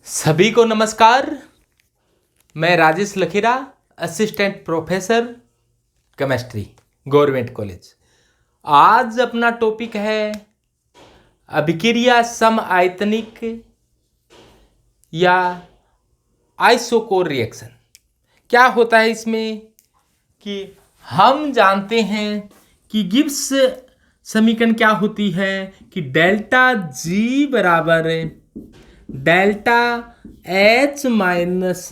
सभी को नमस्कार। मैं Rajesh Lakhera, assistant professor chemistry, government college. आज अपना टॉपिक है अभिक्रिया समआयतनिक या आइसोकोर रिएक्शन। क्या होता है इसमें कि हम जानते हैं कि गिब्स समीकरण क्या होती है कि डेल्टा जी बराबर delta H minus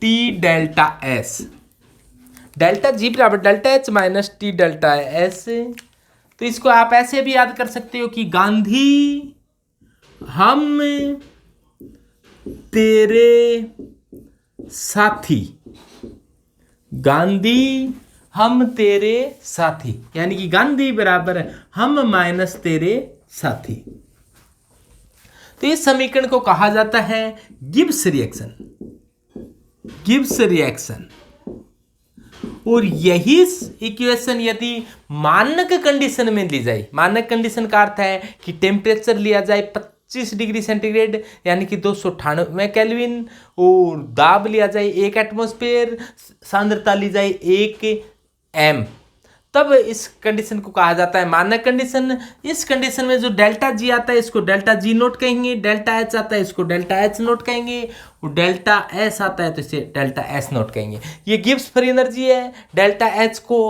T delta S. Delta G बराबर delta H minus T delta S. तो इसको आप ऐसे भी याद कर सकते हो कि गांधी हम तेरे साथी, गांधी हम तेरे साथी, यानी कि गांधी बराबर हम माइनस तेरे साथी। तो इस समीकरण को कहा जाता है गिब्स रिएक्शन, गिब्स रिएक्शन। और यही इक्वेशन यदि मानक कंडीशन में ली जाए, मानक कंडीशन का अर्थ है कि टेम्परेचर लिया जाए 25 डिग्री सेंटीग्रेड यानी कि 298 केल्विन, और दाब लिया जाए 1 एटमॉस्फेयर, सांद्रता ली जाए 1 एम, तब इस कंडीशन को कहा जाता है मानक कंडीशन। इस कंडीशन में जो डेल्टा जी आता है इसको डेल्टा जी नोट कहेंगे, डेल्टा एच आता है इसको डेल्टा एच नोट कहेंगे, और डेल्टा एस आता है तो इसे डेल्टा एस नोट कहेंगे। ये गिब्स फ्री एनर्जी है। डेल्टा एच को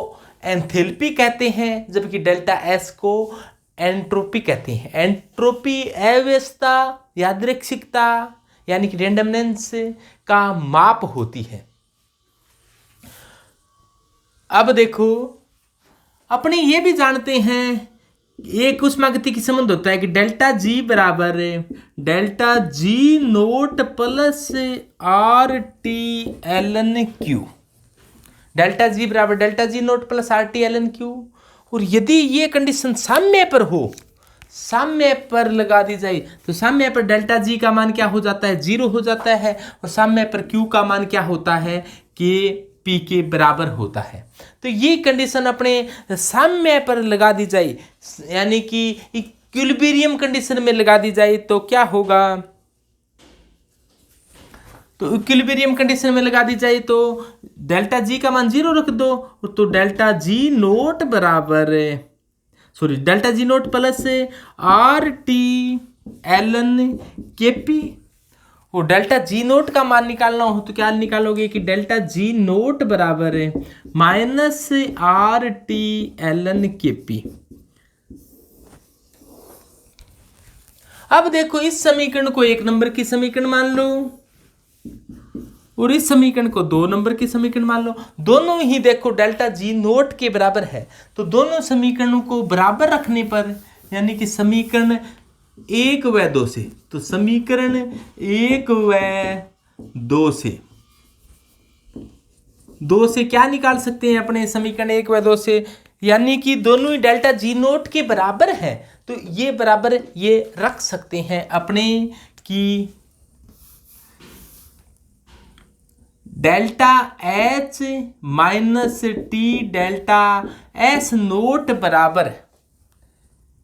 एंथैल्पी कहते हैं जबकि डेल्टा एस को एंट्रोपी कहते हैं। एंट्रोपी अव्यवस्था, यादृच्छिकता यानी कि रेंडमनेस का माप होती है। अब देखो, अपने ये भी जानते हैं एक उष्मागतिकी संबंध होता है कि डेल्टा जी बराबर delta G naught plus R T L N Q. Delta G बराबर delta G naught plus R T L N Q. और यदि ये कंडीशन साम्य पर हो, साम्य पर लगा दी जाए तो साम्य पर डेल्टा जी का मान क्या हो जाता है, 0 हो जाता है, और साम्य पर क्यू का मान क्या होता है, के पी के बराबर होता है। तो ये कंडीशन अपने साम्य पर लगा दी जाए यानी कि इक्विलिब्रियम कंडीशन में लगा दी जाए तो क्या होगा, तो इक्विलिब्रियम कंडीशन में लगा दी जाए तो डेल्टा जी का मान 0 रख दो, तो डेल्टा जी नोट बराबर delta G naught plus R T L N K P. और डेल्टा जी नोट का मान निकालना हो तो क्या निकालोगे कि डेल्टा जी नोट बराबर minus R T L N K P. अब देखो, इस समीकरण को 1 नंबर की समीकरण मान लो और इस समीकरण को 2 नंबर की समीकरण मान लो। दोनों ही देखो डेल्टा जी नोट के बराबर है, तो दोनों समीकरणों को बराबर रखने पर यानी कि समीकरण 1 व 2 से, तो समीकरण 1 व 2 से, 2 से क्या निकाल सकते हैं अपने समीकरण 1 व 2 से, यानी कि दोनों ही डेल्टा जी नोट के बराबर है, तो ये बराबर ये रख सकते हैं अपने कि delta H minus T delta S naught बराबर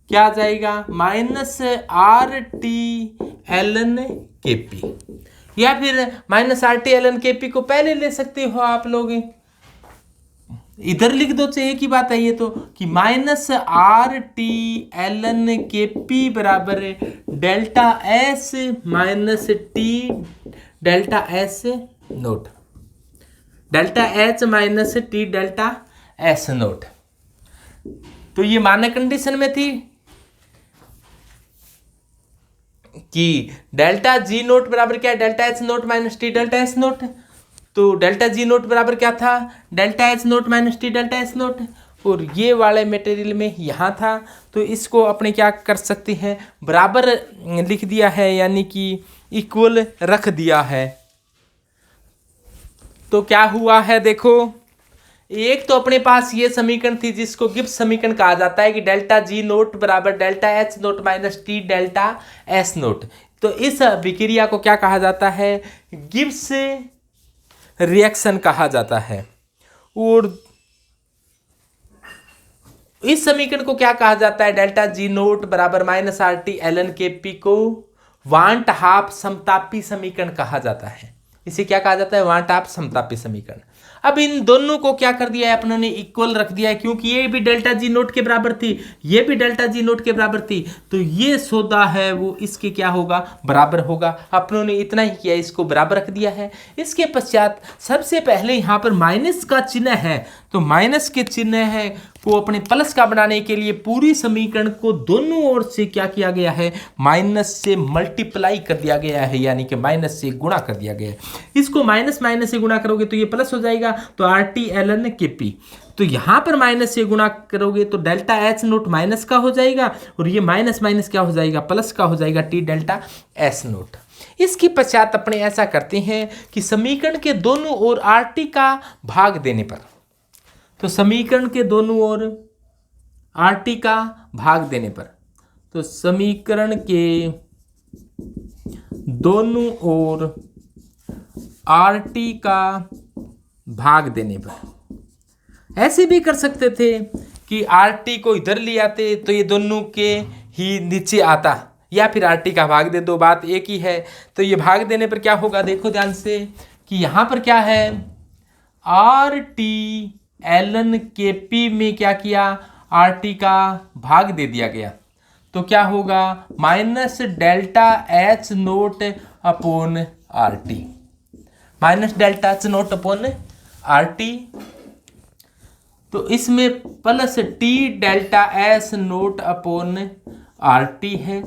क्या आ जाएगा, minus R T L N K P, या फिर minus R T L N K P को पहले ले सकते हो आप लोग, इधर लिख दो, चाहिए की बात है ये तो, कि minus R T L N K P बराबर delta S minus T delta S naught, delta H minus T delta S naught. तो ये मानक कंडीशन में थी कि डेल्टा जी नोट बराबर क्या है, delta H note minus T delta S naught. तो डेल्टा जी नोट बराबर क्या था, delta H note minus T delta S note, और ये वाले मटेरियल में यहाँ था, तो इसको अपने क्या कर सकते हैं, बराबर लिख दिया है यानी कि इक्वल रख दिया है। तो क्या हुआ है देखो, एक तो अपने पास ये समीकरण थी जिसको गिब्स समीकरण कहा जाता है कि डेल्टा जी नोट बराबर delta H note minus T delta S naught. तो इस अभिक्रिया को क्या कहा जाता है, गिब्स रिएक्शन कहा जाता है। और इस समीकरण को क्या कहा जाता है, डेल्टा जी नोट बराबर minus R T L N K P को वांट हाफ समतापी समीकरण कहा जाता है। इसे क्या कहा जाता है? वांट हाफ समतापी समीकरण। अब इन दोनों को क्या कर दिया है अपनों ने? इक्वल रख दिया है, क्योंकि ये भी डेल्टा जी नोट के बराबर थी, ये भी डेल्टा जी नोट के बराबर थी, तो ये सौदा है वो इसके क्या होगा? बराबर होगा। अपनों ने इतना ही किया, इसको बराबर रख दिया है। इसके पश्चात सबसे पहले यहाँ पर माइनस का चिन्ह है, तो माइनस के चिन्ह है को अपने प्लस का बनाने के लिए पूरी समीकरण को दोनों ओर से क्या किया गया है? माइनस से मल्टीप्लाई कर दिया गया है, यानी कि माइनस से गुणा कर दिया गया है। इसको माइनस माइनस से गुणा करोगे तो ये प्लस हो जाएगा, तो are T L N K P. तो यहां पर माइनस से गुणा करोगे तो डेल्टा एच नोट माइनस का हो जाएगा, और ये माइनस माइनस क्या हो जाएगा? प्लस का हो जाएगा, टी डेल्टा एस नोट। इसके पश्चात अपने ऐसा करते हैं कि समीकरण के दोनों ओर आर टी का भाग देने पर, तो समीकरण के दोनों ओर आर टी का भाग देने पर, तो समीकरण के दोनों ओर आर टी का भाग देने पर ऐसे भी कर सकते थे कि आर टी को इधर ले आते तो ये दोनों के ही नीचे आता, या फिर आर टी का भाग दे दो, बात एक ही है। तो ये भाग देने पर क्या होगा? देखो ध्यान से कि यहाँ पर क्या है? Are T L N K P में क्या किया? आर टी का भाग दे दिया गया, तो क्या होगा? Minus delta H naught upon R T, minus delta H naught upon R T. तो इसमें plus T delta S naught upon R T है।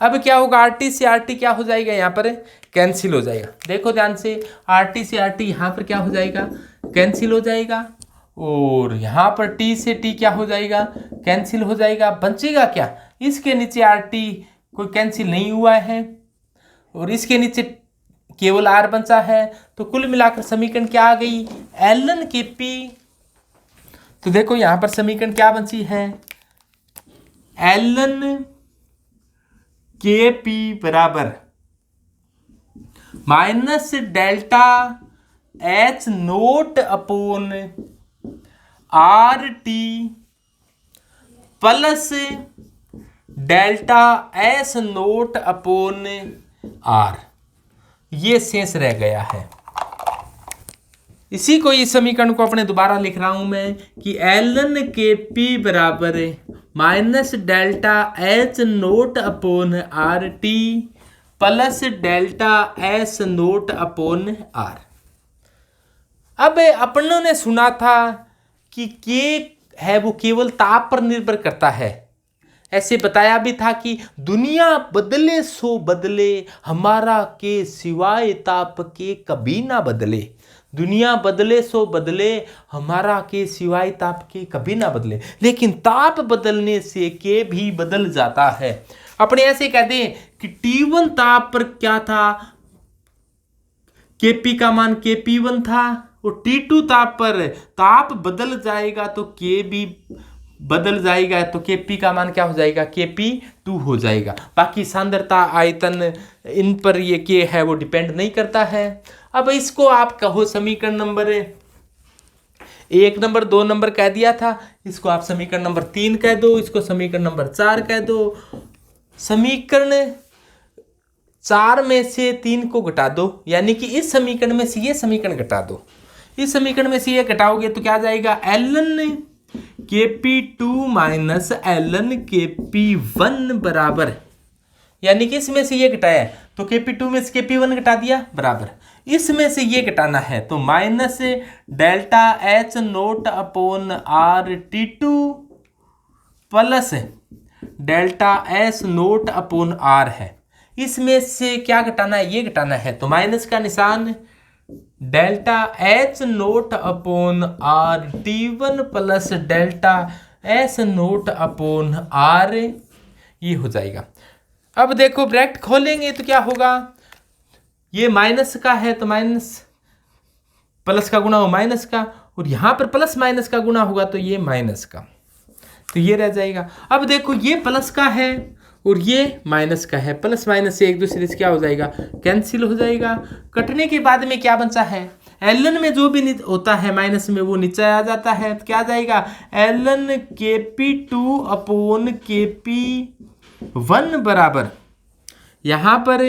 अब क्या होगा? आर टी से आर टी क्या हो जाएगा? यहाँ पर कैंसिल हो जाएगा। देखो ध्यान से, आर टी से आर टी यहाँ पर क्या हो जाएगा? कैंसिल हो जाएगा, और यहाँ पर टी से टी क्या हो जाएगा? कैंसिल हो जाएगा। बचेगा क्या? इसके नीचे आर टी कोई कैंसिल नहीं हुआ है, और इसके नीचे केवल आर बचा है। तो कुल मिलाकर समीकरण क्या आ गई? L N K P. तो देखो यहाँ पर समीकरण क्या बची है? एल एन के पी बराबर minus delta H naught upon R T plus delta S naught upon R, ये शेष रह गया है। इसी को, इस समीकरण को अपने दोबारा लिख रहा हूं मैं कि एल एन के पी बराबर minus delta H naught upon R T plus delta S naught upon R. अब अपनों ने सुना था कि के है वो केवल ताप पर निर्भर करता है। ऐसे बताया भी था कि दुनिया बदले सो बदले, हमारा के सिवाय ताप के कभी ना बदले। दुनिया बदले सो बदले, हमारा के सिवाय ताप के कभी ना बदले। लेकिन ताप बदलने से के भी बदल जाता है। अपने ऐसे कहते हैं कि T1 ताप पर क्या था? Kp का मान Kp1 था, और T2 ताप पर ताप बदल जाएगा तो K भी बदल जाएगा, तो Kp का मान क्या हो जाएगा? Kp2 हो जाएगा। बाकी सांद्रता, आयतन, इन पर ये K है वो डिपेंड नहीं करता है। अब इसको आप कहो समीकरण नंबर 1 नंबर 2 नंबर कह दिया था, इसको आप समीकरण नंबर 3 कह दो, इसको समीकरण नंबर 4 कह दो। समीकरण 4 में से 3 को घटा दो, यानी कि इस समीकरण में से ये समीकरण घटा दो। इस समीकरण में से ये घटाओगे तो क्या आ जाएगा? ln Kp2 minus ln Kp1 बराबर, यानी कि इसमें से ये घटाया है तो Kp2 में से Kp1 घटा दिया बराबर, इसमें से ये घटाना है तो minus delta H naught upon R T2 plus delta S naught upon R है। इसमें से क्या घटाना है? ये घटाना है, तो माइनस का निशान, delta H naught upon R T1 plus delta S naught upon R, ये हो जाएगा। अब देखो ब्रैकेट खोलेंगे तो क्या होगा? ये माइनस का है तो माइनस, प्लस का गुना हो माइनस का, और यहां पर प्लस माइनस का गुना होगा तो ये माइनस का, तो ये रह जाएगा। अब देखो ये प्लस का है और ये माइनस का है, प्लस माइनस से एक दूसरे से क्या हो जाएगा? कैंसिल हो जाएगा। कटने के बाद में क्या बचा है? ln में जो भी होता है माइनस में वो नीचे आ जाता है, तो क्या आ जाएगा? ln Kp2 अपॉन Kp1 बराबर, यहां पर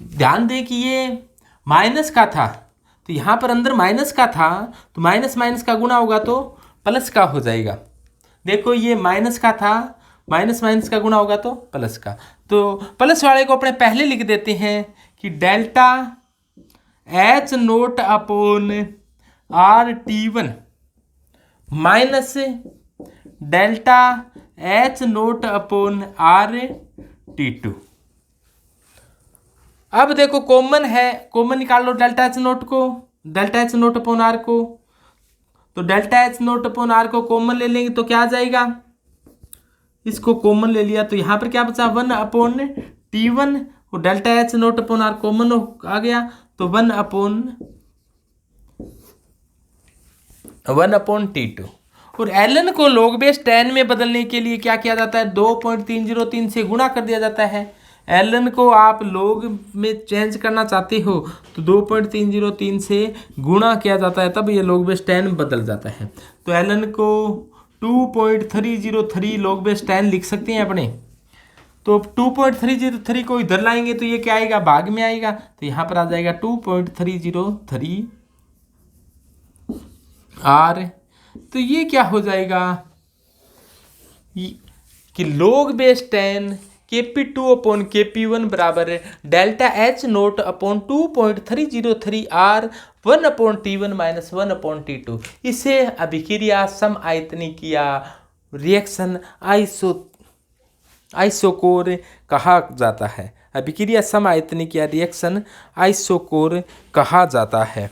ध्यान दें कि ये माइनस का था, तो यहां पर अंदर माइनस का था, तो माइनस माइनस का गुणा होगा तो प्लस का हो जाएगा। देखो ये माइनस का था, माइनस माइनस का गुणा होगा तो प्लस का, तो प्लस वाले को अपने पहले लिख देते हैं कि delta H naught upon R T one minus delta H naught upon R T two. अब देखो कॉमन है, कॉमन निकाल लो डेल्टा एच नोट को, delta H naught upon R को, तो delta H naught upon R को कॉमन ले लेंगे तो क्या आ जाएगा, इसको कॉमन ले लिया तो यहाँ पर क्या बचा 1 अपॉन टी वन, और delta H naught upon R common आ गया तो 1 अपॉन टी टू। और ln को log बेस 10 में बदलने के लिए क्या किया जाता है, 2.303 से गुणा कर दिया जाता है। ln को आप log में चेंज करना चाहते हो तो 2.303 से गुणा किया जाता है, तब ये log बेस 10 में बदल जाता है। तो ln को 2.303 log बेस 10 लिख सकते हैं अपने। तो 2.303 को इधर लाएंगे तो ये क्या आएगा, भाग में आएगा, तो यहाँ पर आ जाएगा 2.303 आर। तो ये क्या हो जाएगा कि log base 10 Kp2 upon Kp1 बराबर delta H naught upon 2.303 R 1 upon T1 minus 1 upon T2। इसे अभिक्रिया समआयतनिकीय रिएक्शन आइसोकोर कहा जाता है। अभिक्रिया समआयतनिकीय रिएक्शन आइसोकोर कहा जाता है।